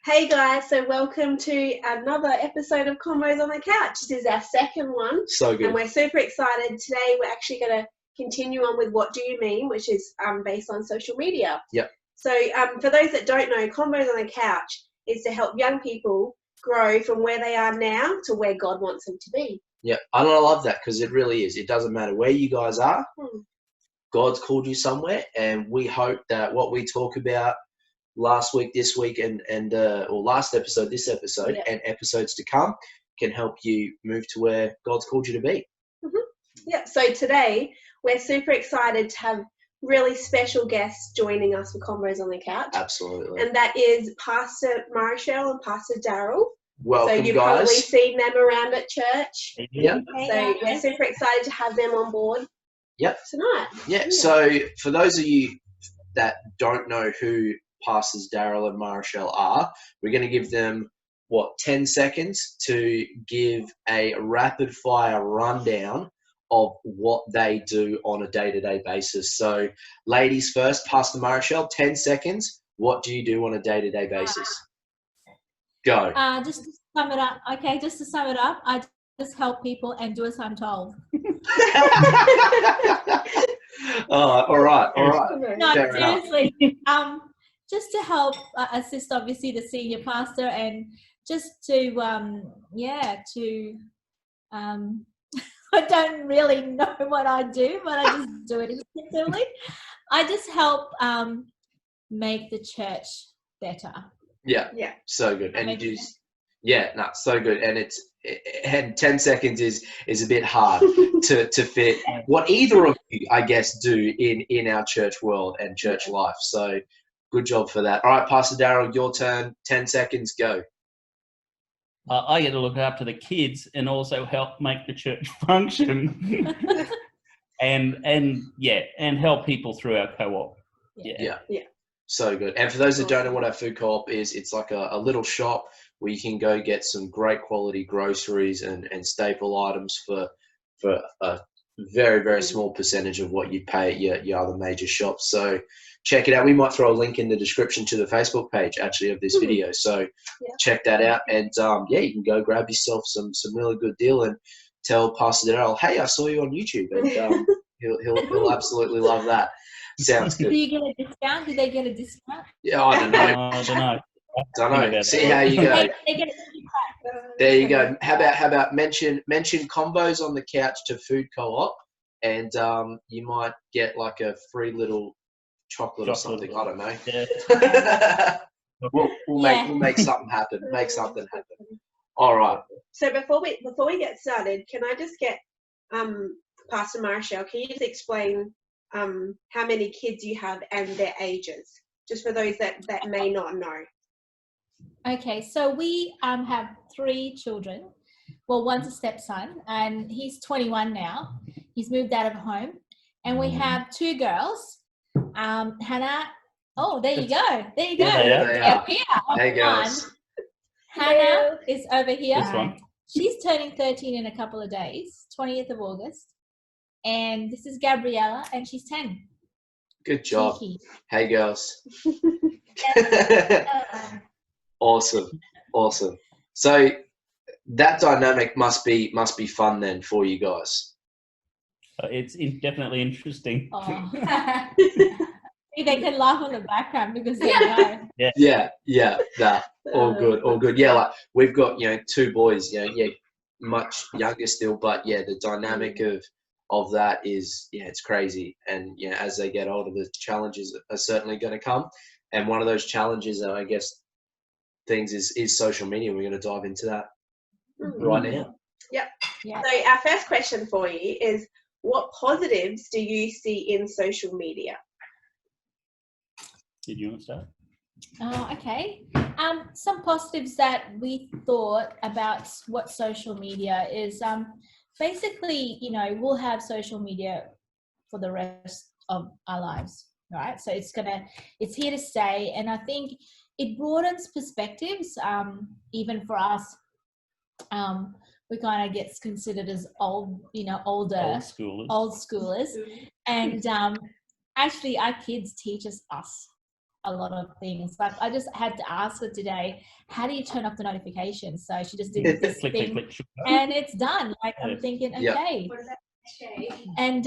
Hey guys, so welcome to another episode of Convos on the Couch. This is our second one. So good. And we're super excited. Today we're actually going to continue on with What Do You Mean, which is based on social media. Yep. So for those that don't know, Convos on the Couch is to help young people grow from where they are now to where God wants them to be. Yeah, I love that because it really is. It doesn't matter where you guys are. God's called you somewhere, and we hope that what we talk about last week, this week, or last episode, this episode, and episodes to come can help you move to where God's called you to be. Yeah, so today we're super excited to have really special guests joining us for Convos on the Couch. Absolutely. And that is Pastor Marshall and Pastor Daryl. Welcome, so you've guys. Probably seen them around at church. Yeah. So we're super excited to have them on board. Yep. Tonight. Yeah. So for those of you that don't know who Pastors Daryl and Marshall are, we're going to give them 10 seconds to give a rapid fire rundown of what they do on a day-to-day basis. So ladies first, Pastor Marshall, 10 seconds. What do you do on a day-to-day basis? Go. Just to sum it up. Okay, just to sum it up, I just help people and do as I'm told. All right. No, Fair seriously. Just to help assist, obviously, the senior pastor, and just to, I don't really know what I do, but I just do it instinctively. I just help make the church better. Yeah. So good. And you do, so good. And 10 seconds is a bit hard to fit what either of you, I guess, do in our church world and church life. So good job for that. All right, Pastor Daryl, your turn. 10 seconds, go. I get to look after the kids and also help make the church function, and help people through our co-op. Yeah. So good. And for those that don't know what our food co-op is, it's like a little shop where you can go get some great quality groceries and staple items for a very, very small percentage of what you pay at your other major shops. So check it out. We might throw a link in the description to the Facebook page actually of this video. So check that out. And you can go grab yourself some really good deal and tell Pastor Daryl, hey, I saw you on YouTube. And he'll absolutely love that. Sounds good. Do you get a discount? Do they get a discount? Yeah, I don't know. See how you go. They get There you go. How about mention Convos on the Couch to food co-op, and you might get like a free little chocolate or something. I don't know. Yeah. we'll make something happen. All right. So before we get started, can I just get Pastor Marshall? Can you just explain how many kids you have and their ages, just for those that may not know? Okay, so we have 3 children. Well, one's a stepson, and he's 21 now. He's moved out of home. And we have 2 girls. Hannah, there you go. Yeah, Here. Hey, girls. Hannah is over here. This one. She's turning 13 in a couple of days, 20th of August. And this is Gabriella, and she's 10. Good job. Cheeky. Hey, girls. Awesome. So that dynamic must be fun then for you guys. It's definitely interesting. Oh. They can laugh on the background because they know. Yeah. All good. Yeah, like we've got 2 boys. Much younger still, but the dynamic of that is it's crazy. And as they get older, the challenges are certainly going to come. And one of those challenges, I guess, things is social media. We're going to dive into that right now. Yep. Yeah. So our first question for you is, what positives do you see in social media? Did you want to start? Oh, okay. Some positives that we thought about what social media is, basically, we'll have social media for the rest of our lives, right? So it's here to stay. And I think it broadens perspectives, even for us. We kind of gets considered as older, old schoolers. And actually our kids teach us a lot of things. Like I just had to ask her today, how do you turn off the notifications? So she just did this click, thing, click, click. and it's done. Like I'm thinking, okay. And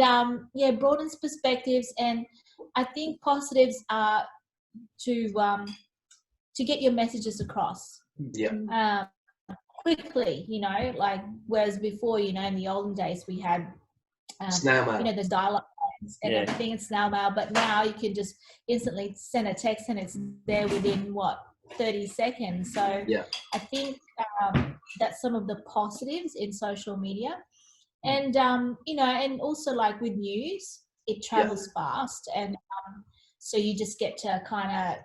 yeah, broadens perspectives, and I think positives are to get your messages across. Yeah. Quickly, you know, like whereas before, you know, in the olden days we had Snail mail. you know, there's dial-up and Yeah. everything in snail mail, but now you can just instantly send a text and it's there within 30 seconds. So Yeah. I think that's some of the positives in social media. And you know, and also like with news, it travels fast, and so you just get to kind of,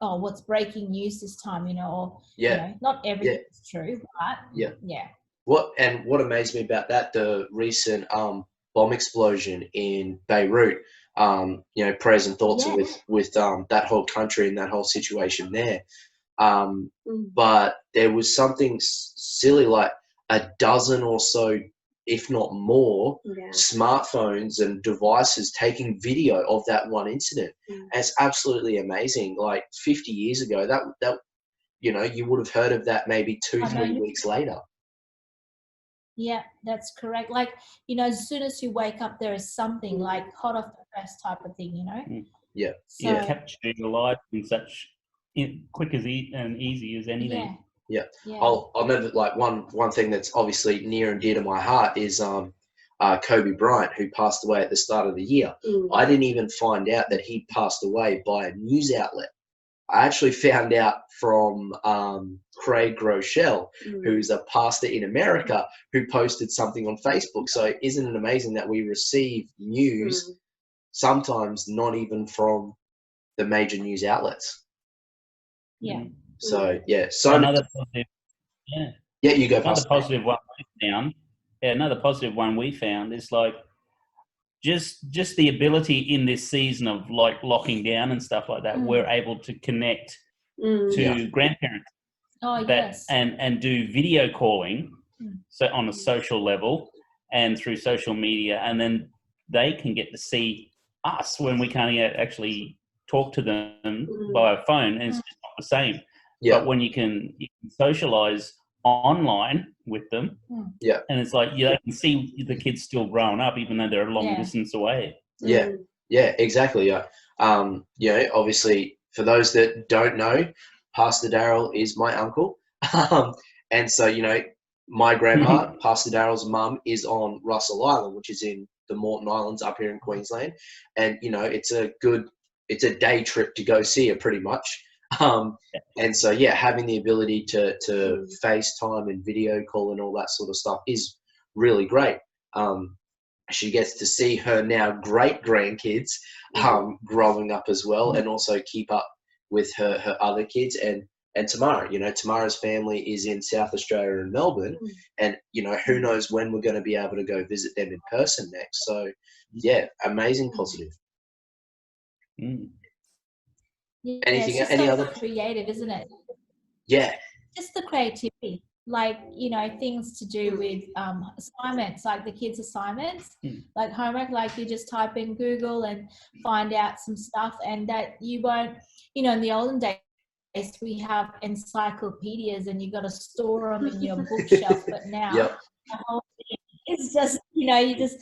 oh, what's breaking news this time, you know, or you know, not everything is true, but yeah. What amazed me about that, the recent bomb explosion in Beirut, you know, prayers and thoughts with that whole country and that whole situation there. But there was something silly like a dozen or so, if not more, smartphones and devices taking video of that one incident. And it's absolutely amazing. Like 50 years ago, that you know, you would have heard of that maybe 2-3 weeks later. Yeah, that's correct. Like, you know, as soon as you wake up, there is something like hot off the press type of thing, you know? Yeah. So, Capturing the life in such quick and easy as anything. Yeah. I'll never, like, one thing that's obviously near and dear to my heart is Kobe Bryant, who passed away at the start of the year. I didn't even find out that he passed away by a news outlet. I actually found out from Craig Rochelle, who's a pastor in America, who posted something on Facebook. So isn't it amazing that we receive news sometimes not even from the major news outlets? Yeah. So so another positive. Yeah, you go. Another positive one we found. Yeah, another positive one we found is like just the ability in this season of like locking down and stuff like that. We're able to connect to grandparents. Oh, yes. And do video calling, so on a social level and through social media, and then they can get to see us when we can't actually talk to them by a phone, and it's just not the same. But when you can socialize online with them, and it's like you can see the kids still growing up even though they're a long distance away. Yeah, exactly. You know, obviously for those that don't know, Pastor Darryl is my uncle. And so, you know, my grandma, Pastor Darryl's mum, is on Russell Island, which is in the Moreton Islands up here in Queensland. And, you know, it's a day trip to go see her pretty much. And so, having the ability to FaceTime and video call and all that sort of stuff is really great. She gets to see her now great grandkids growing up as well, and also keep up with her other kids. And Tamara, you know, Tamara's family is in South Australia and Melbourne, and, you know, who knows when we're going to be able to go visit them in person next. So, amazing positive. Anything? It's just any so other? creative, isn't it? Yeah. Just the creativity, like, you know, things to do with assignments, like the kids' assignments, like homework. Like you just type in Google and find out some stuff, and that you won't. You know, in the olden days, we have encyclopedias, and you got to store them in your bookshelf. But now, the whole thing is just, you know, you just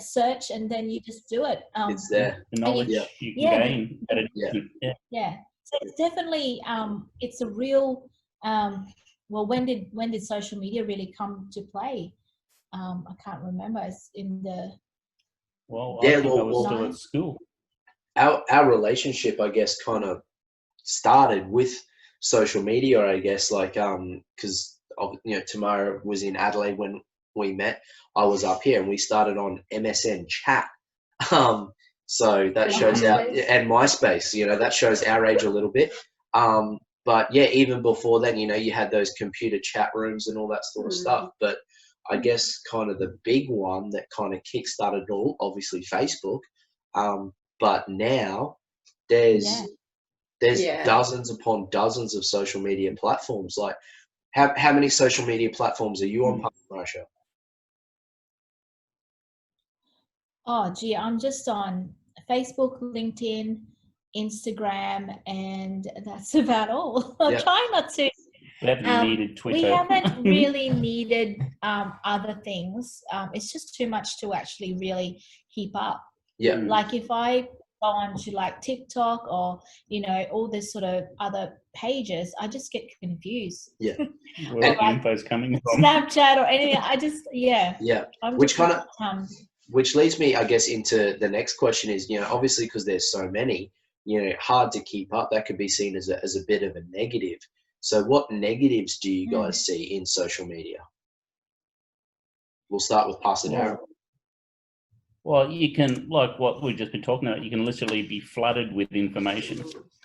search, and then you just do it. It's there. The knowledge you can gain. So it's definitely it's a real well, when did social media really come to play? I can't remember. It's in the I was still at school. Our relationship, I guess, kind of started with social media, I guess, like because you know, Tamara was in Adelaide when we met. I was up here, and we started on MSN chat. So that shows and MySpace, you know, that shows our age a little bit. But even before then, you know, you had those computer chat rooms and all that sort of stuff. But I guess kind of the big one that kind of kickstarted it all, obviously Facebook. But now there's dozens upon dozens of social media platforms. Like, how many social media platforms are you on, Marsha? Oh, gee, I'm just on Facebook, LinkedIn, Instagram, and that's about all. I'll try not to. We haven't needed Twitter. We haven't really needed other things. It's just too much to actually really keep up. Yeah. Like if I go on to like TikTok or, all this sort of other pages, I just get confused. Yeah. Where the info's coming from. Snapchat or anything. Yeah. Which leads me, I guess, into the next question is, obviously because there's so many, hard to keep up. That could be seen as a bit of a negative. So what negatives do you guys see in social media? We'll start with Pastor Darren. Well, you can, like what we've just been talking about, you can literally be flooded with information.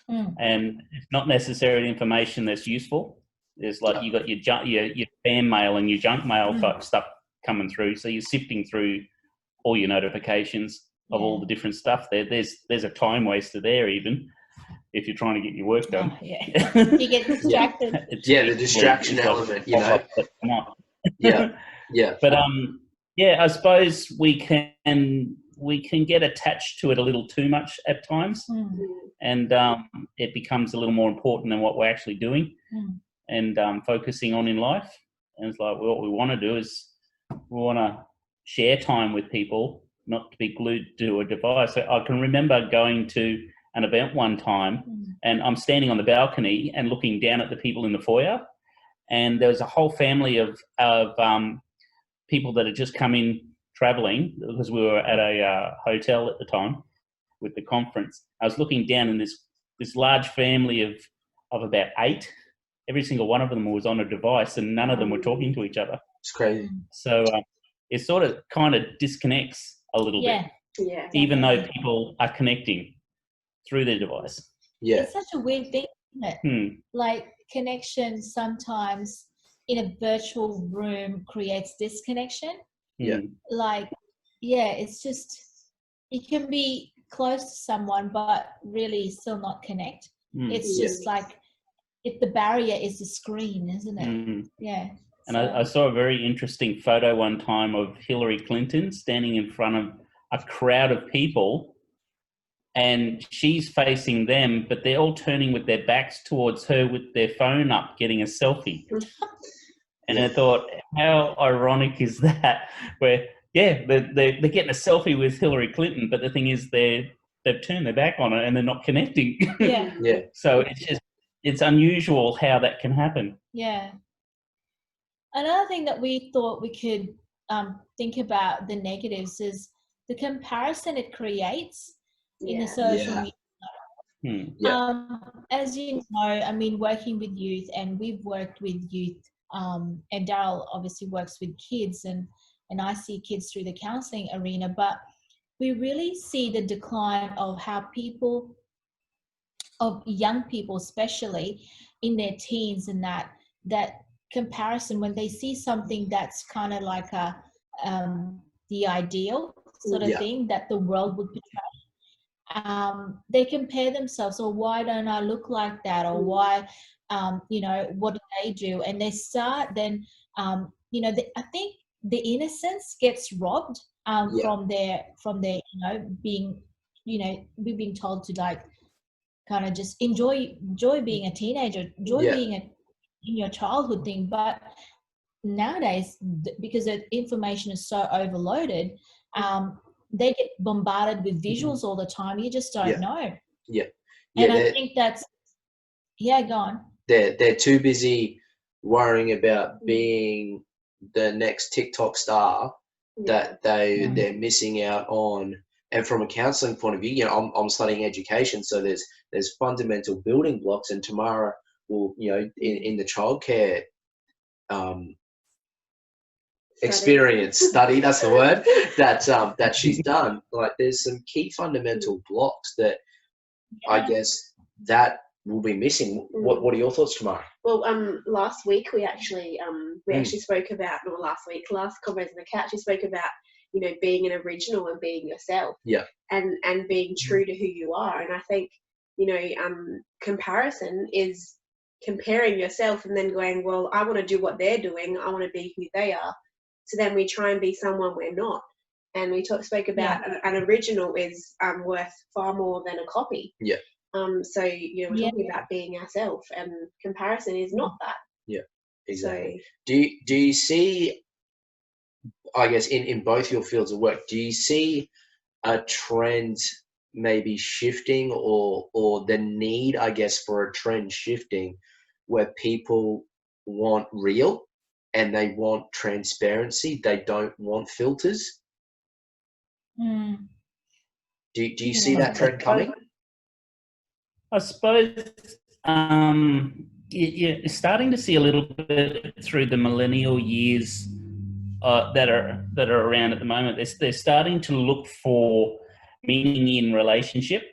And it's not necessarily information that's useful. There's like you got your spam mail and your junk mail type stuff coming through. So you're sifting through all your notifications of all the different stuff there. There's a time waster there even. If you're trying to get your work done. You get distracted. The distraction element, But I suppose we can get attached to it a little too much at times, and it becomes a little more important than what we're actually doing and focusing on in life. And it's like what we want to do is we want to share time with people, not to be glued to a device. So I can remember going to an event one time and I'm standing on the balcony and looking down at the people in the foyer, and there was a whole family of people that had just come in traveling because we were at a hotel at the time with the conference. I was looking down in this large family of about 8. Every single one of them was on a device and none of them were talking to each other. It's crazy. So it sort of kind of disconnects a little bit, even though people are connecting through their device. It's such a weird thing, isn't it? Like connection sometimes in a virtual room creates disconnection. It's just, you can be close to someone but really still not connect. It's just like if the barrier is the screen, isn't it? And I saw a very interesting photo one time of Hillary Clinton standing in front of a crowd of people, and she's facing them, but they're all turning with their backs towards her with their phone up, getting a selfie. And I thought, how ironic is that? Where, they're getting a selfie with Hillary Clinton, but the thing is they've turned their back on it and they're not connecting. So it's unusual how that can happen. Another thing that we thought we could think about the negatives is the comparison it creates in the social media. As you know, I mean, working with youth, and we've worked with youth, and Daryl obviously works with kids, and I see kids through the counselling arena, but we really see the decline of how young people especially in their teens, and that comparison when they see something that's kind of like the ideal sort of thing that the world would portray. They compare themselves, or why don't I look like that, or why, what do they do? And they start then, I think the innocence gets robbed from their, being, we've been told to like kind of just enjoy being a teenager, being in your childhood thing. But nowadays, because the information is so overloaded, they get bombarded with visuals all the time. You just don't know. And I think that's, go on. They're too busy worrying about being the next TikTok star that they're missing out on. And from a counselling point of view, I'm studying education, so there's fundamental building blocks, and Tamara will, in the childcare study, that's the word, that she's done. Like, there's some key fundamental blocks that I guess that will be missing. What are your thoughts, Tamara? Well, last week we actually spoke about, not last week, last Convos on the Couch, we spoke about, being an original and being yourself. And being true to who you are. And I think, comparison is comparing yourself and then going, well, I want to do what they're doing. I want to be who they are. So then we try and be someone we're not. And we spoke about an original is worth far more than a copy. So, you know, we're talking about being ourselves, and comparison is not that. Yeah, exactly. So, Do you see, I guess, in both your fields of work, do you see a trend maybe shifting, or the need, I guess, for a trend shifting where people want real and they want transparency, they don't want filters? Mm. Do you see that trend coming? I suppose you're starting to see a little bit through the millennial years that are around at the moment. They're starting to look for meaning in relationship,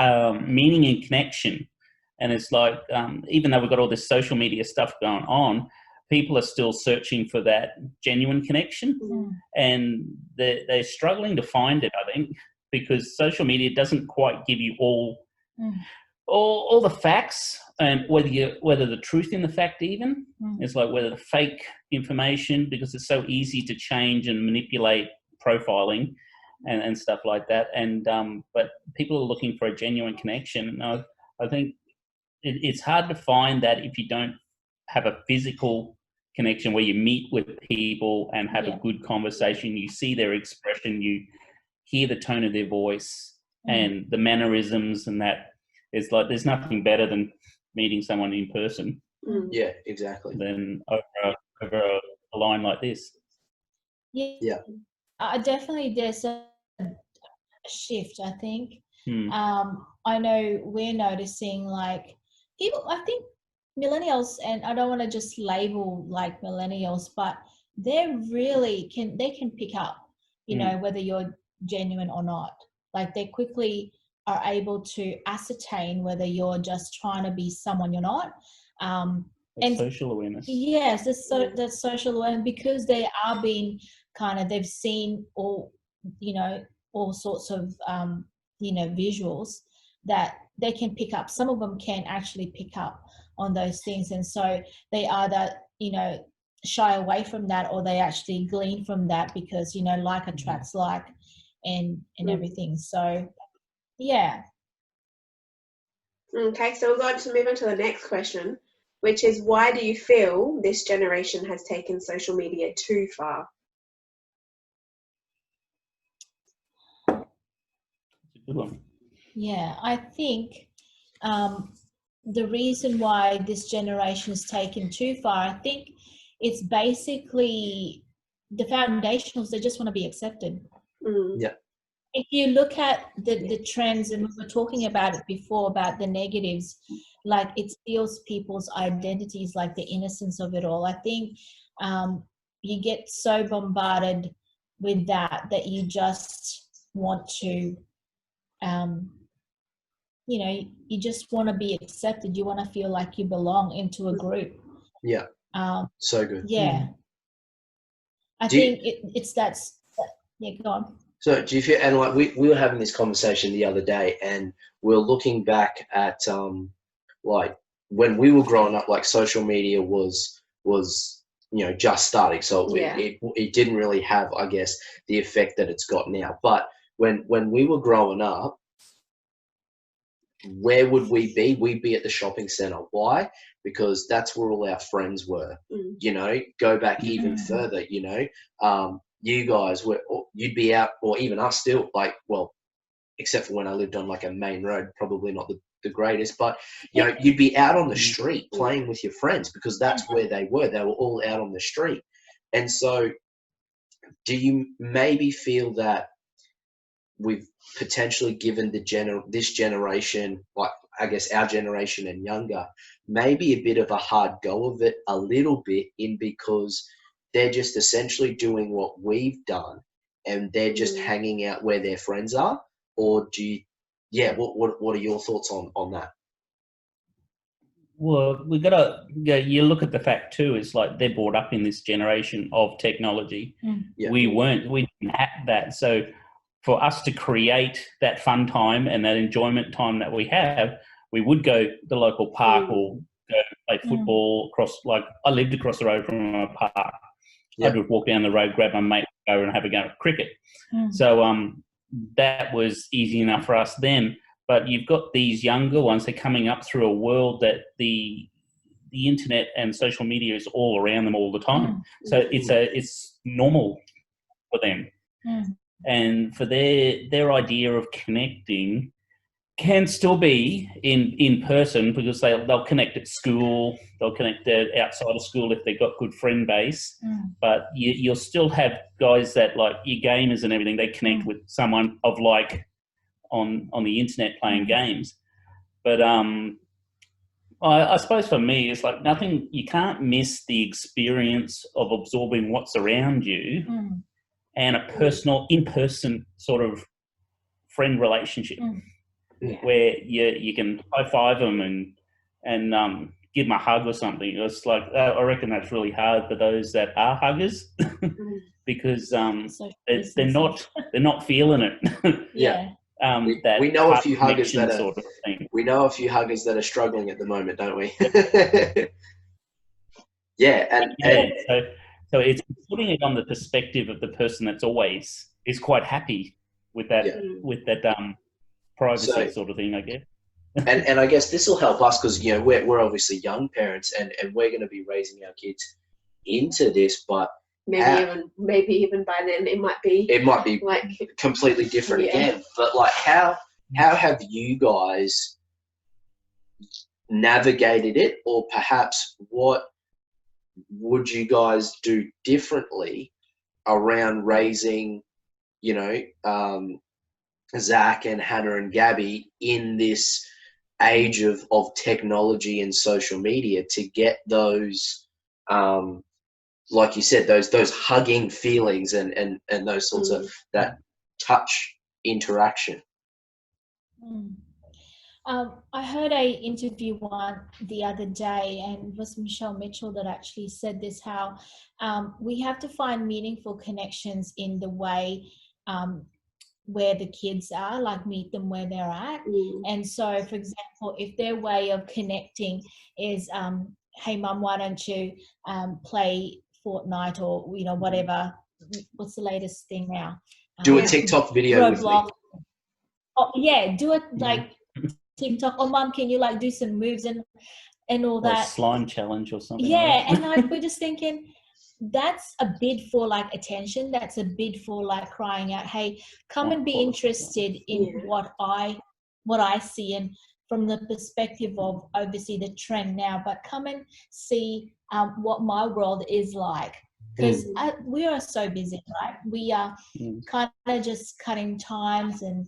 meaning in connection, and it's like even though we've got all this social media stuff going on, people are still searching for that genuine connection, and they're struggling to find it, I think, because social media doesn't quite give you all the facts, and whether the truth in the fact even. It's like whether the fake information, because it's so easy to change and manipulate profiling and stuff like that. And but people are looking for a genuine connection, and I think it's hard to find that if you don't have a physical connection where you meet with people and have a good conversation, you see their expression, you hear the tone of their voice and the mannerisms, and that. It's like there's nothing better than meeting someone in person. Yeah, exactly. Than over a line like this. Yeah. Definitely there's a shift, I think. I know we're noticing, like, people, I think millennials, and I don't want to just label like millennials, but they really can pick up, you know, whether you're genuine or not. Like, they quickly are able to ascertain whether you're just trying to be someone you're not. And social awareness. Yes, that's social awareness, because they are being they've seen all sorts of visuals that they can pick up. Some of them can actually pick up on those things, and so they either shy away from that, or they actually glean from that, because like attracts like, and everything. So yeah. Okay, so we're going to move on to the next question, which is, why do you feel this generation has taken social media too far? Good one. Yeah, I think the reason why this generation is taken too far, I think it's basically the foundationals. They just want to be accepted. Yeah. If you look at the trends, and we were talking about it before, about the negatives, like it steals people's identities, like the innocence of it all. I think you get so bombarded with that you just want to you just want to be accepted. You want to feel like you belong into a group. Yeah. So good. Yeah. I think it's that's yeah, go on. So do you feel, and like we were having this conversation the other day, and we're looking back at like when we were growing up, like social media was just starting, so it didn't really have, I guess, the effect that it's got now. But when we were growing up, where would we be? We'd be at the shopping center. Why? Because that's where all our friends were. Go back even further, you guys you'd be out, or even us still, like, well, except for when I lived on like a main road, probably not the greatest, but you'd be out on the street playing with your friends, because that's where they were. They were all out on the street. And so do you maybe feel that we've potentially given this generation, like I guess our generation and younger, maybe a bit of a hard go of it, a little bit, because they're just essentially doing what we've done, and they're just hanging out where their friends are? Or do you, what are your thoughts on that? Well, we you look at the fact too, it's like they're brought up in this generation of technology. Yeah. We didn't have that. So for us to create that fun time and that enjoyment time that we have, we would go to the local park or go play football across, like I lived across the road from a park. Yeah. I'd walk down the road, grab my mate, go and have a game of cricket. So that was easy enough for us then. But you've got these younger ones, they're coming up through a world that the internet and social media is all around them all the time. So it's normal for them. And for their idea of connecting can still be in person, because they'll connect at school, they'll connect outside of school if they've got good friend base. But you'll still have guys that, like your gamers and everything, they connect with someone of like on the internet playing games. But I suppose for me, it's like nothing, you can't miss the experience of absorbing what's around you and a personal, in-person sort of friend relationship where you can high-five them and give them a hug or something. It's like, I reckon that's really hard for those that are huggers because they're not feeling it. We know a few huggers that are sort of thing. We know a few huggers that are struggling at the moment, don't we? So it's putting it on the perspective of the person that's always is quite happy with that privacy sort of thing, I guess. and I guess this will help us because we're obviously young parents and we're going to be raising our kids into this, but maybe even by then it might be like completely different again. But like how have you guys navigated it, or perhaps what would you guys do differently around raising Zach and Hannah and Gabby in this age of technology and social media to get those like you said, those hugging feelings and those sorts of that touch interaction? I heard a interview the other day, and it was Michelle Mitchell that actually said this, how we have to find meaningful connections in the way where the kids are, like meet them where they're at. And so, for example, if their way of connecting is, hey mum, why don't you play Fortnite or whatever, what's the latest thing now? Do a TikTok video Roblox. with me. Oh yeah, do it like TikTok. Oh mum, can you like do some moves and all that? Slime challenge or something. Yeah, and like we're just thinking that's a bid for like attention. That's a bid for like crying out, hey, come and be interested in what I see, and from the perspective of obviously the trend now, but come and see what my world is like. Because we are so busy, right? We are kind of just cutting times, and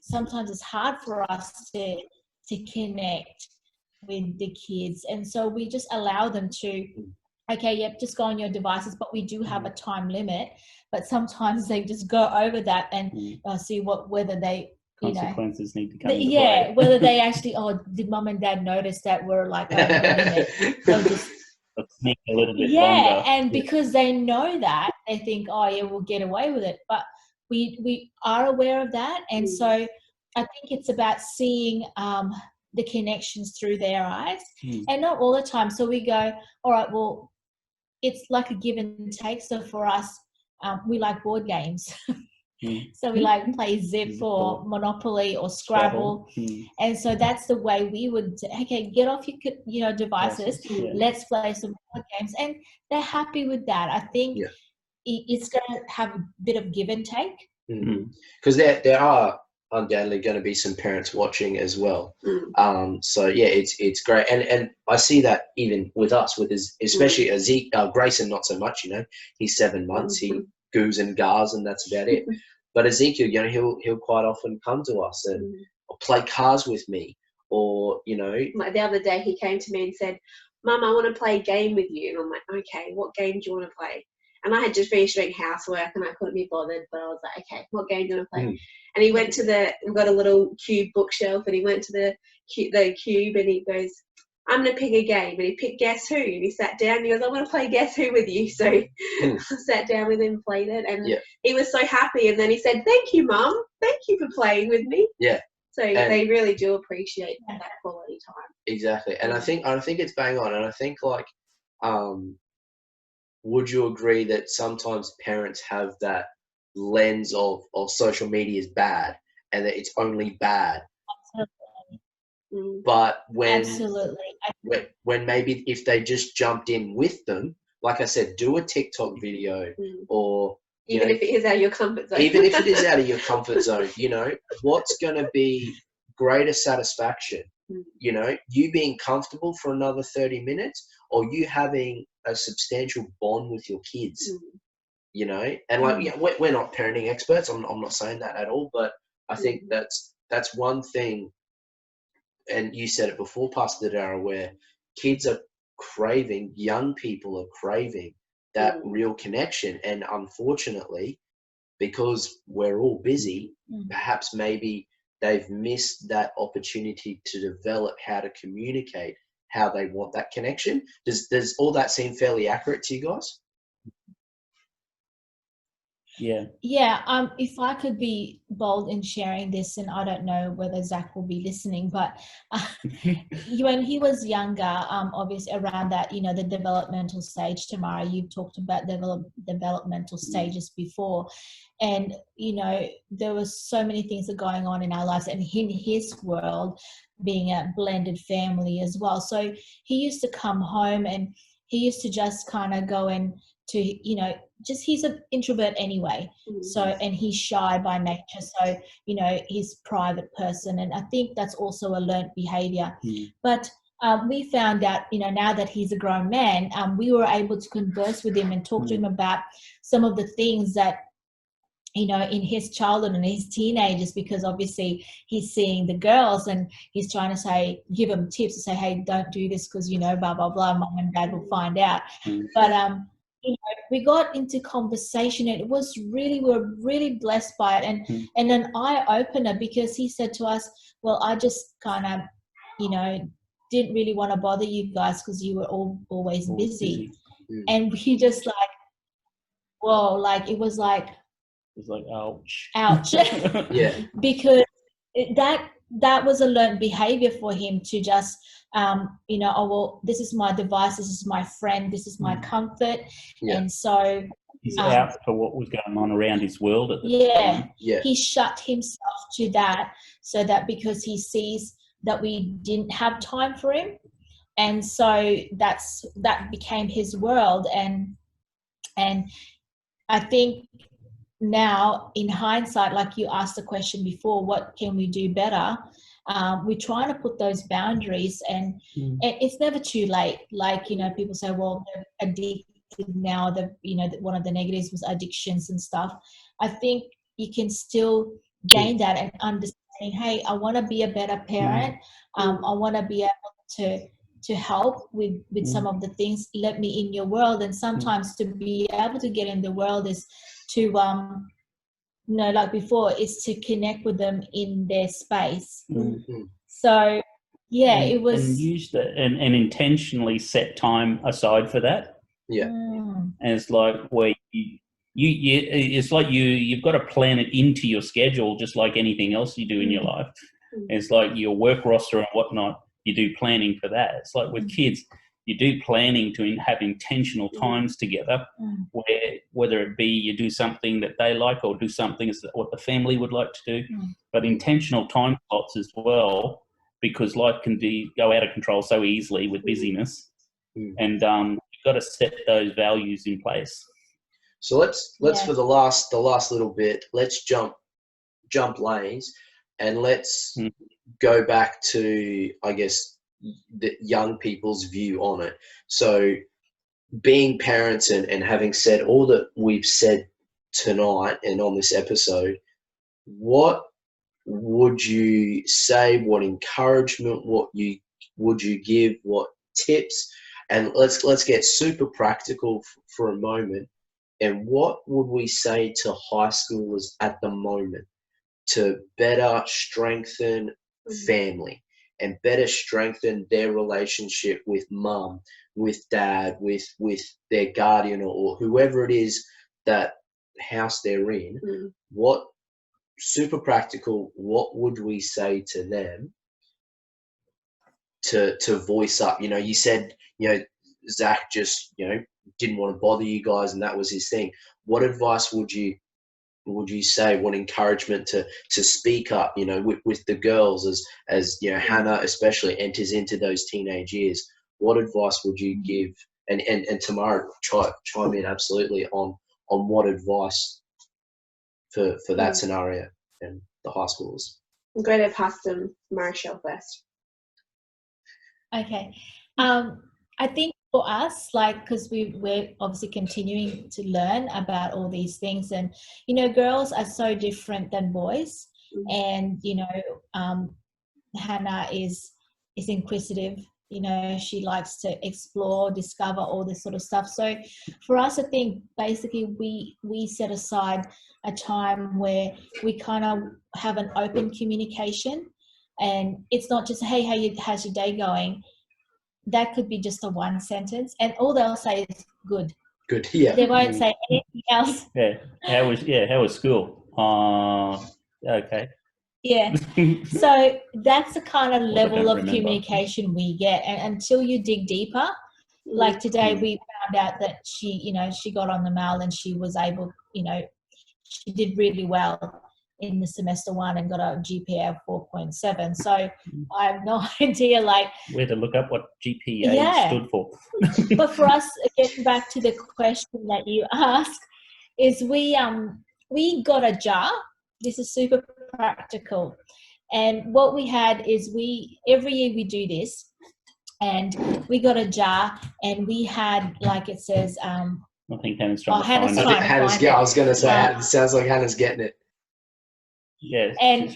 sometimes it's hard for us to connect with the kids, and so we just allow them to, okay, yep, just go on your devices, but we do have a time limit. But sometimes they just go over that and see whether they consequences need to come into play. Whether they actually, did mum and dad notice that we're like over the limit? They'll just sneak a little bit longer. And because they know that, they think, we'll get away with it. But we are aware of that, and so I think it's about seeing the connections through their eyes, and not all the time. So we go, all right, well, it's like a give and take. So for us, we like board games. So we like play Zip or Monopoly or Scrabble. And so that's the way we would, okay, get off your devices. Let's play some board games. And they're happy with that. I think it's going to have a bit of give and take. Because there are undoubtedly going to be some parents watching as well. So yeah, it's great. And I see that even with us, with especially Grayson, not so much, he's 7 months, he goos and gars and that's about it. But Ezekiel, he'll quite often come to us and play cars with me, or like the other day he came to me and said, Mum, I want to play a game with you. And I'm like, okay, what game do you want to play? And I had just finished doing housework and I couldn't be bothered, but I was like, okay, what game do you want to play? And he went to we've got a little cube bookshelf, and he went to the cube and he goes, I'm going to pick a game. And he picked Guess Who, and he sat down and he goes, I want to play Guess Who with you. So I sat down with him, played it, and he was so happy. And then he said, thank you, Mum. Thank you for playing with me. Yeah. So they really do appreciate that quality time. Exactly. And I think it's bang on. And I think would you agree that sometimes parents have that lens of social media is bad, and that it's only bad. Absolutely. But when maybe if they just jumped in with them, like I said, do a TikTok video, or even if it is out of your comfort zone. Even if it is out of your comfort zone, what's going to be greater satisfaction? You being comfortable for another 30 minutes, or you having a substantial bond with your kids, and we're not parenting experts. I'm not saying that at all, but I think that's one thing. And you said it before, Pastor Dara, where kids are craving, young people are craving that real connection. And unfortunately, because we're all busy, perhaps maybe they've missed that opportunity to develop how to communicate how they want that connection. Does all that seem fairly accurate to you guys? Yeah. If I could be bold in sharing this, and I don't know whether Zach will be listening, but when he was younger, obviously around that, the developmental stage, Tamara, you've talked about developmental stages before, and there was so many things that are going on in our lives, and in his world, being a blended family as well. So he used to come home, and he used to just kind of go in to, he's an introvert anyway. So, and he's shy by nature. So, he's a private person. And I think that's also a learned behavior. But we found out, now that he's a grown man, we were able to converse with him and talk to him about some of the things that, in his childhood and his teenagers, because obviously he's seeing the girls and he's trying to give them tips to say, hey, don't do this because, blah, blah, blah, mom and dad will find out. But, we got into conversation, and we were really blessed by it, and an eye-opener, because he said to us, well, I just kind of, didn't really want to bother you guys because you were always busy. And we just like, whoa, like it was like ouch. Yeah. Because that was a learned behavior for him to just oh, well, this is my device, this is my friend, this is my comfort. And so he's out for what was going on around his world at the time. He shut himself to that, so that because he sees that we didn't have time for him, and so that became his world. And I think now, in hindsight, like you asked the question before, what can we do better? We're trying to put those boundaries, and it's never too late. Like, people say, well, they're addicted now. One of the negatives was addictions and stuff. I think you can still gain that and understanding, hey, I want to be a better parent. I want to be able to help with some of the things. Let me in your world. And sometimes to be able to get in the world is to like before, is to connect with them in their space. So it was, and use that and intentionally set time aside for that. And it's like where it's like you've got to plan it into your schedule, just like anything else you do in your life. It's like your work roster and whatnot, you do planning for that. It's like with kids, you do planning to have intentional times together, where whether it be you do something that they like or do something what the family would like to do, but intentional time slots as well, because life can go out of control so easily with busyness, and you've got to set those values in place. So let's for the last little bit, let's jump lanes, and let's go back to, I guess, the young people's view on it. So being parents and having said all that we've said tonight and on this episode, what would you say, what encouragement, would you give, what tips? And let's get super practical for a moment. And what would we say to high schoolers at the moment to better strengthen family and better strengthen their relationship with mum, with dad, with their guardian, or whoever it is that house they're in? What super practical, what would we say to them to voice up? You said, Zach just, didn't want to bother you guys and that was his thing. What advice would you would you say, what encouragement to speak up, you know, with the girls as you know, Hannah especially enters into those teenage years? What advice would you give? And Tamara, chime in absolutely on what advice for that scenario and the high schoolers. I'm going to pass them Marshall first. Okay. I think for us, like, because we're obviously continuing to learn about all these things, and, you know, girls are so different than boys. And, you know, Hannah is inquisitive. You know, she likes to explore, discover all this sort of stuff. So for us, I think basically we set aside a time where we kind of have an open communication, and it's not just, hey, how's your day going? That could be just a one sentence, and all they'll say is good. Good, yeah. They won't say anything else. Yeah. How was school? Okay. Yeah. So that's the kind of level of remember. communication we get, and until you dig deeper, like today we found out that she, you know, she got on the mail and she was able, you know, she did really well in the semester 1 and got a GPA of 4.7. So I have no idea, like, we had to look up what GPA stood for. But for us, getting back to the question that you asked, is we got a jar. This is super practical. And what we had is every year we do this, and we got a jar, and we had, like it says, I think Hannah's trying to find it. I was going to say, it sounds like Hannah's getting it. Yes. And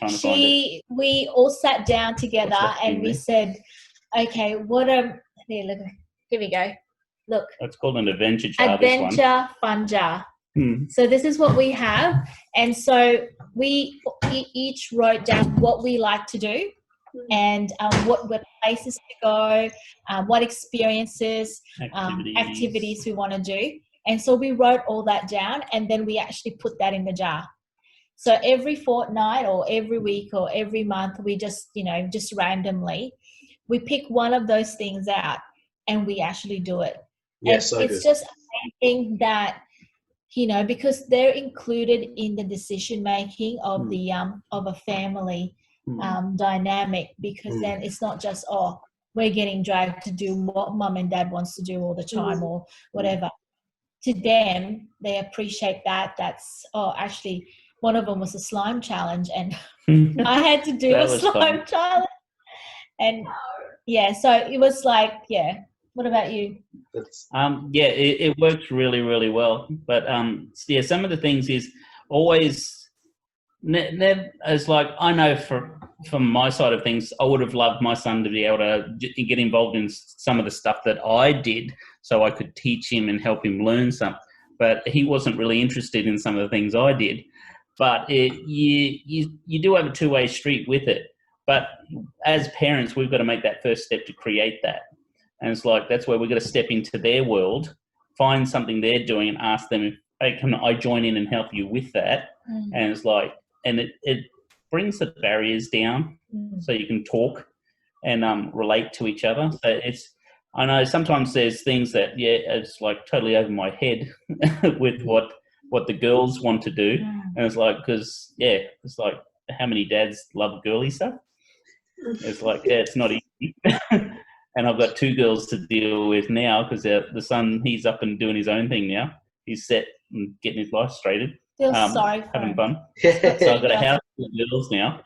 we all sat down together and we said, okay, here we go. Look. It's called an adventure jar. Adventure fun jar. So this is what we have. And so we each wrote down what we like to do, and what places to go, what experiences, activities we want to do. And so we wrote all that down, and then we actually put that in the jar. So every fortnight or every week or every month, we just, you know, just randomly, we pick one of those things out and we actually do it. Yeah, and so it's good. Just amazing that, you know, because they're included in the decision making of the of a family dynamic, because then it's not just, oh, we're getting dragged to do what mum and dad wants to do all the time or whatever. To them, they appreciate that. That's, oh, actually, one of them was a slime challenge, and I had to do a slime challenge. And yeah, so it was like, yeah. What about you? Yeah, it works really, really well. But yeah, some of the things is always, it's like, I know from my side of things, I would have loved my son to be able to get involved in some of the stuff that I did, so I could teach him and help him learn some. But he wasn't really interested in some of the things I did. But you do have a two-way street with it. But as parents, we've got to make that first step to create that. And it's like, that's where we've got to step into their world, find something they're doing and ask them, hey, can I join in and help you with that? And it's like, and it brings the barriers down so you can talk and relate to each other. So I know sometimes there's things that, it's like totally over my head with what the girls want to do. And it's like, because, it's like, how many dads love girly stuff? It's like, it's not easy. And I've got 2 girls to deal with now, because the son, he's up and doing his own thing now. He's set and getting his life straighted. Feel sorry for having him. fun. So I've got a house full of girls now.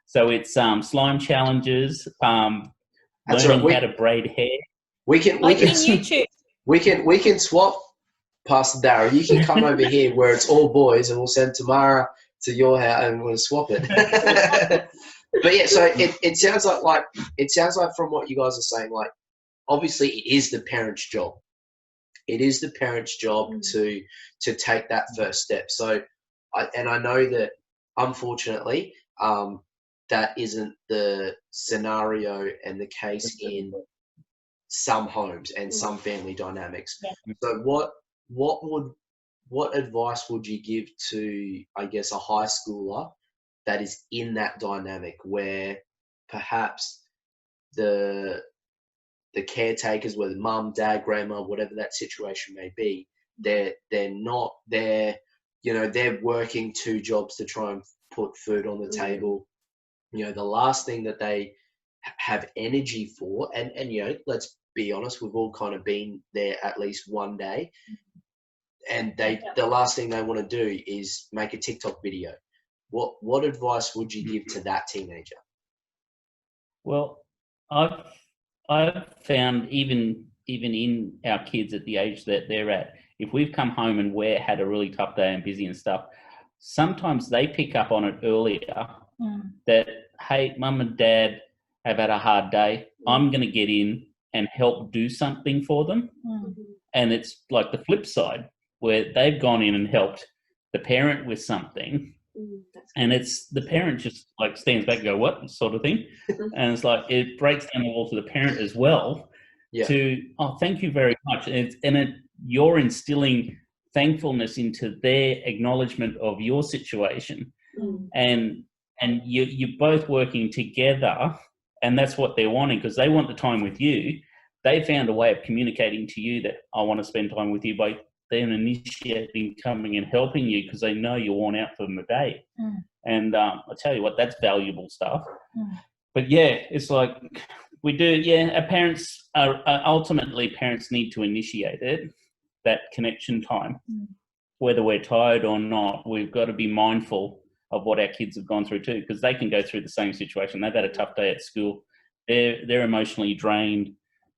So it's slime challenges, learning how to braid hair. We can YouTube. We can swap, Pastor Darryl. You can come over here where it's all boys, and we'll send Tamara to your house and we'll swap it. But yeah, so it sounds like from what you guys are saying, like, obviously it is the parent's job. It is the parent's job to take that first step. So, I know that unfortunately, that isn't the scenario and the case in some homes and some family dynamics. So, what advice would you give to, I guess, a high schooler that is in that dynamic where perhaps the caretakers, whether mum, dad, grandma, whatever that situation may be, they're not there you know, they're working 2 jobs to try and put food on the table. You know, the last thing that they have energy for, and you know, let's be honest, we've all kind of been there at least one day, and the last thing they want to do is make a TikTok video. What advice would you give to that teenager? Well, I've found even in our kids at the age that they're at, if we've come home and we're had a really tough day and busy and stuff, sometimes they pick up on it earlier that, hey, mum and dad have had a hard day. I'm going to get in and help do something for them. And it's like the flip side where they've gone in and helped the parent with something. And it's the parent just like stands back and go, what sort of thing? And it's like, it breaks down the wall to the parent as well to, oh, thank you very much. You're instilling thankfulness into their acknowledgement of your situation. And you're both working together, and that's what they're wanting, because they want the time with you. They found a way of communicating to you that I want to spend time with you by them initiating coming and helping you, because they know you're worn out for the day. And I tell you what, that's valuable stuff. But yeah, it's like we do. Our parents are ultimately, parents need to initiate it, that connection time. Whether we're tired or not, we've got to be mindful of what our kids have gone through too, because they can go through the same situation. They've had a tough day at school. They're emotionally drained.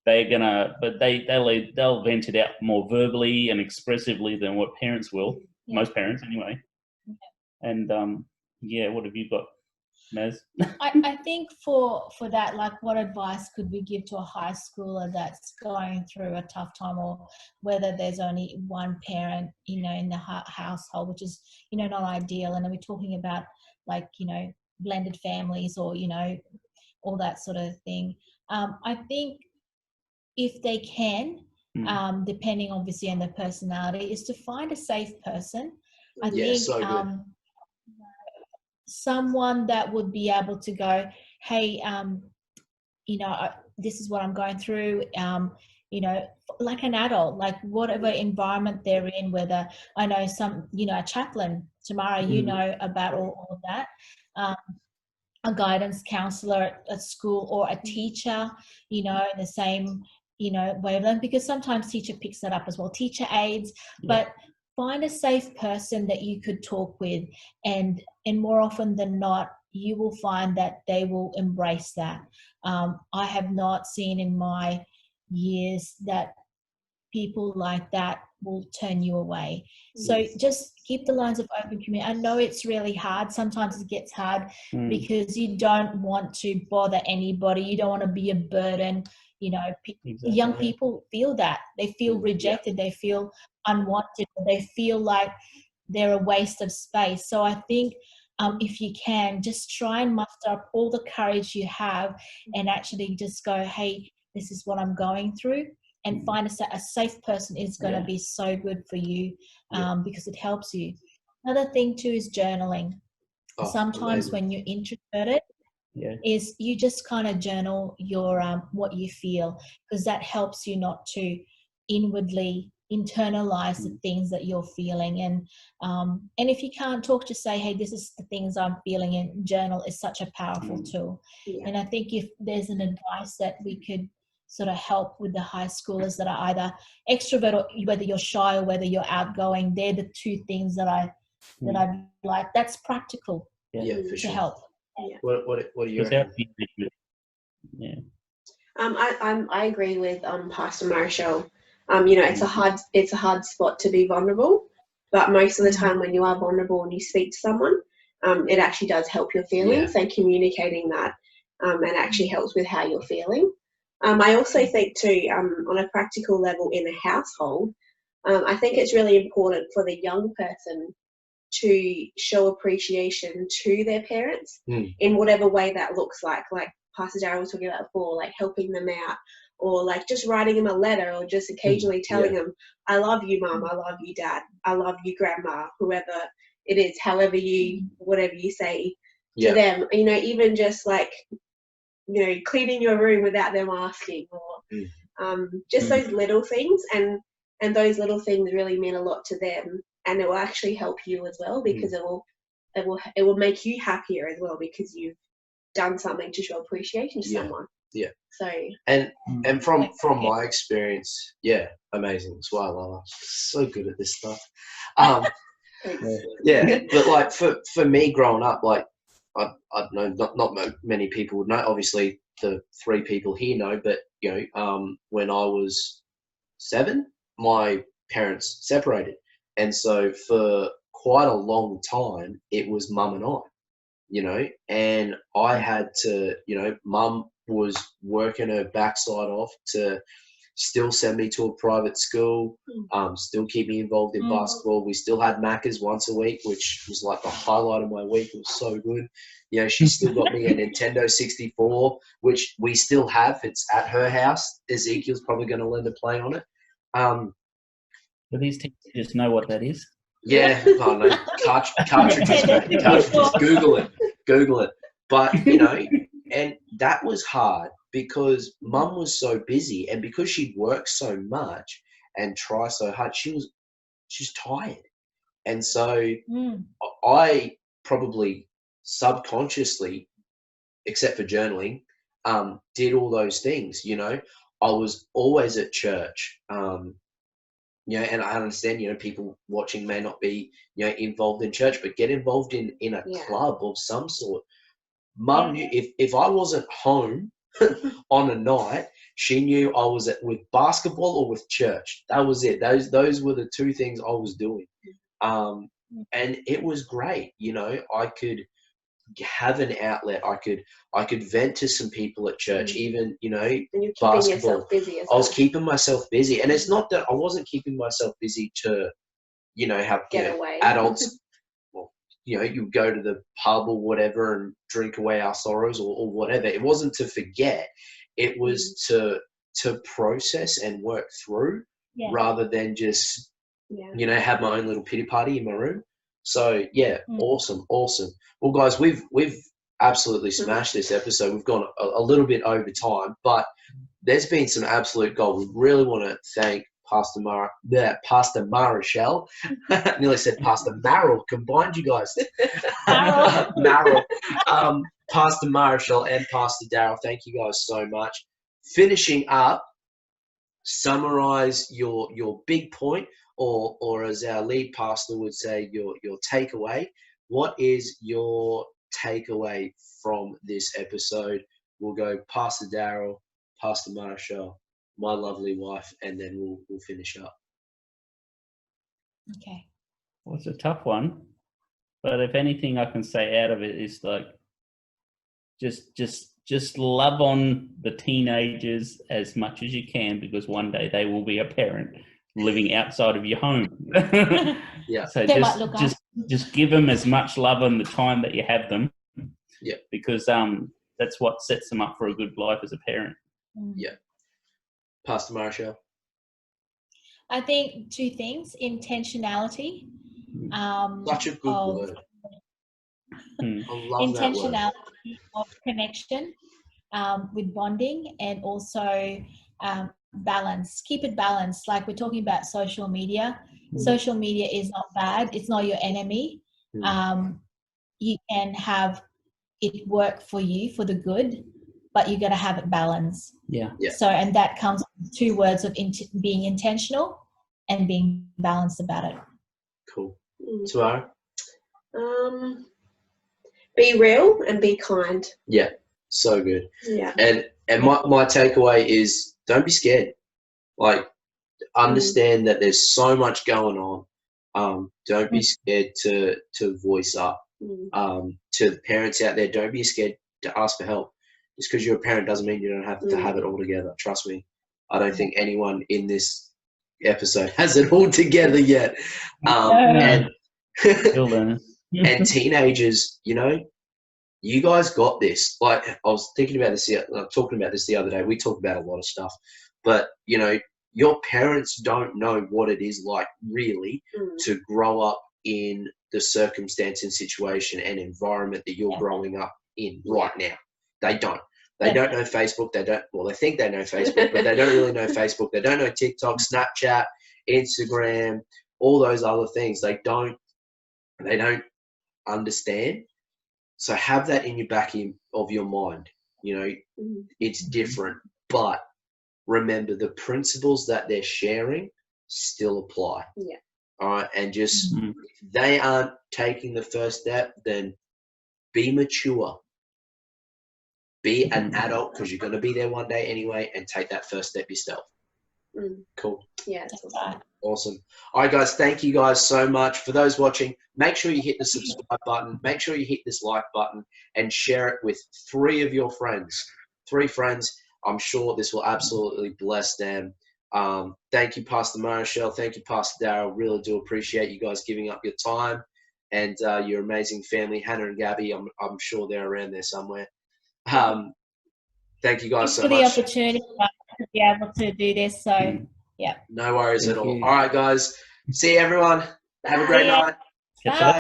They'll vent it out more verbally and expressively than what parents will. Most parents, anyway. And what have you got, Maz? I think for that, like, what advice could we give to a high schooler that's going through a tough time, or whether there's only one parent, you know, in the household, which is, you know, not ideal. And then we're talking about, like, you know, blended families, or, you know, all that sort of thing. I think if they can, depending obviously on their personality, is to find a safe person. I think so good. someone that would be able to go, hey, you know, this is what I'm going through, you know, like an adult, like whatever environment they're in, whether I know some, you know, a chaplain, Tamara, you know about all of that, a guidance counselor at school, or a teacher, you know, in the same, you know, wavelength, because sometimes teacher picks that up as well, teacher aides, but find a safe person that you could talk with, and more often than not, you will find that they will embrace that. I have not seen in my years that people like that will turn you away. So just keep the lines of open communication. I know it's really hard. Sometimes it gets hard because you don't want to bother anybody. You don't want to be a burden. You know, young people feel that. They feel rejected. They feel unwanted. They feel like they're a waste of space. So I think if you can, just try and muster up all the courage you have and actually just go, hey, this is what I'm going through. And find a safe person is going to be so good for you because it helps you. Another thing too is journaling. Sometimes when you're introverted, is you just kind of journal your what you feel, because that helps you not to inwardly internalize the things that you're feeling. And if you can't talk, just say, hey, this is the things I'm feeling, and journal is such a powerful tool. And I think if there's an advice that we could sort of help with the high schoolers that are either extrovert, or whether you're shy or whether you're outgoing, they're the two things that I like. That's practical for sure. help. What do you reckon? I agree with Pastor Marshall. You know, it's a hard spot to be vulnerable, but most of the time when you are vulnerable and you speak to someone, it actually does help your feelings, and communicating that and actually helps with how you're feeling. I also think too, on a practical level in a household, I think it's really important for the young person to show appreciation to their parents in whatever way that looks like Pastor Darryl was talking about before, like helping them out, or like just writing them a letter, or just occasionally telling them, I love you, Mum, I love you, Dad, I love you, Grandma, whoever it is, whatever you say to them, you know, even just like, you know, cleaning your room without them asking, or just those little things, and those little things really mean a lot to them. and it will actually help you as well, because it will make you happier as well, because you've done something to show appreciation to someone. Yeah. So and from my experience, amazing. That's why I love her. So good at this stuff. Yeah, but like for me growing up, like I know not many people would know. Obviously, the 3 people here know, but when I was 7, my parents separated, and so for quite a long time, it was mum and I, and I had to, mum was working her backside off to still send me to a private school, still keep me involved in basketball. We still had Maccas once a week, which was like the highlight of my week. It was so good. She still got me a Nintendo 64, which we still have. It's at her house. Ezekiel's probably going to learn to play on it. Do these teenagers know what that is? Yeah, I know. Cartridges, mate. Cartridges. Google it. But, and that was hard because mum was so busy, and because she'd worked so much and try so hard, she's tired. And so I probably subconsciously, except for journaling, did all those things. I was always at church. And I understand, people watching may not be, involved in church, but get involved in a club of some sort. Mum knew if I wasn't home on a night, she knew I was with basketball or with church. That was it. Those were the 2 things I was doing. And it was great. I could have an outlet. I could vent to some people at church, even, and you're keeping basketball. yourself busy as well. I was keeping myself busy. And it's not that I wasn't keeping myself busy to, have Get away. adults. You go to the pub or whatever and drink away our sorrows or whatever. It wasn't to forget. It was to process and work through rather than just, have my own little pity party in my room. So, awesome. Well, guys, we've absolutely smashed this episode. We've gone a little bit over time, but there's been some absolute gold. We really want to thank Pastor Marichelle. Nearly said Pastor Marrell. Combined, you guys. Marrell. Pastor Marichelle and Pastor Darryl, thank you guys so much. Finishing up, summarize your big point, or as our lead pastor would say, your takeaway. What is your takeaway from this episode? We'll go Pastor Darryl, Pastor Marichelle, my lovely wife, and then we'll finish up. Okay. Well, it's a tough one, but if anything I can say out of it is like, just love on the teenagers as much as you can, because one day they will be a parent living outside of your home. Yeah. So just give them as much love in the time that you have them. Yeah. Because that's what sets them up for a good life as a parent. Yeah. Pastor Marichelle? I think 2 things. Intentionality. Such a good word. I love that word. Intentionality of connection with bonding, and also balance. Keep it balanced. Like we're talking about social media. Social media is not bad. It's not your enemy. You can have it work for you for the good, but you got to have it balanced. Yeah. So, and that comes with 2 words of being intentional and being balanced about it. Cool. Tamara? Be real and be kind. Yeah. So good. Yeah. And my takeaway is, don't be scared. Like, understand that there's so much going on. Don't be scared to voice up. To the parents out there, don't be scared to ask for help. Just because you're a parent doesn't mean you don't have to have it all together. Trust me. I don't think anyone in this episode has it all together yet. And and teenagers, you guys got this. Like, I was thinking about this, talking about this the other day. We talked about a lot of stuff, but your parents don't know what it is like really to grow up in the circumstance and situation and environment that you're growing up in right now. They don't. They don't know Facebook. They think they know Facebook, but they don't really know Facebook. They don't know TikTok, Snapchat, Instagram, all those other things. They don't understand. So have that in your back of your mind. You know, it's different, but remember the principles that they're sharing still apply. Yeah. All right. And just, if they aren't taking the first step, then be mature. Be an adult, because you're going to be there one day anyway, and take that first step yourself. Cool. Yeah. Awesome. All right, guys. Thank you guys so much. For those watching, make sure you hit the subscribe button. Make sure you hit this like button and share it with 3 of your friends. 3 friends. I'm sure this will absolutely bless them. Thank you, Pastor Marichelle. Thank you, Pastor Darryl. Really do appreciate you guys giving up your time and your amazing family, Hannah and Gabby. I'm sure they're around there somewhere. Thank you guys so much. Thanks for the opportunity to be able to do this. So, yeah. No worries at all. you. All right, guys. See you, everyone. Have a great night. Catch you later.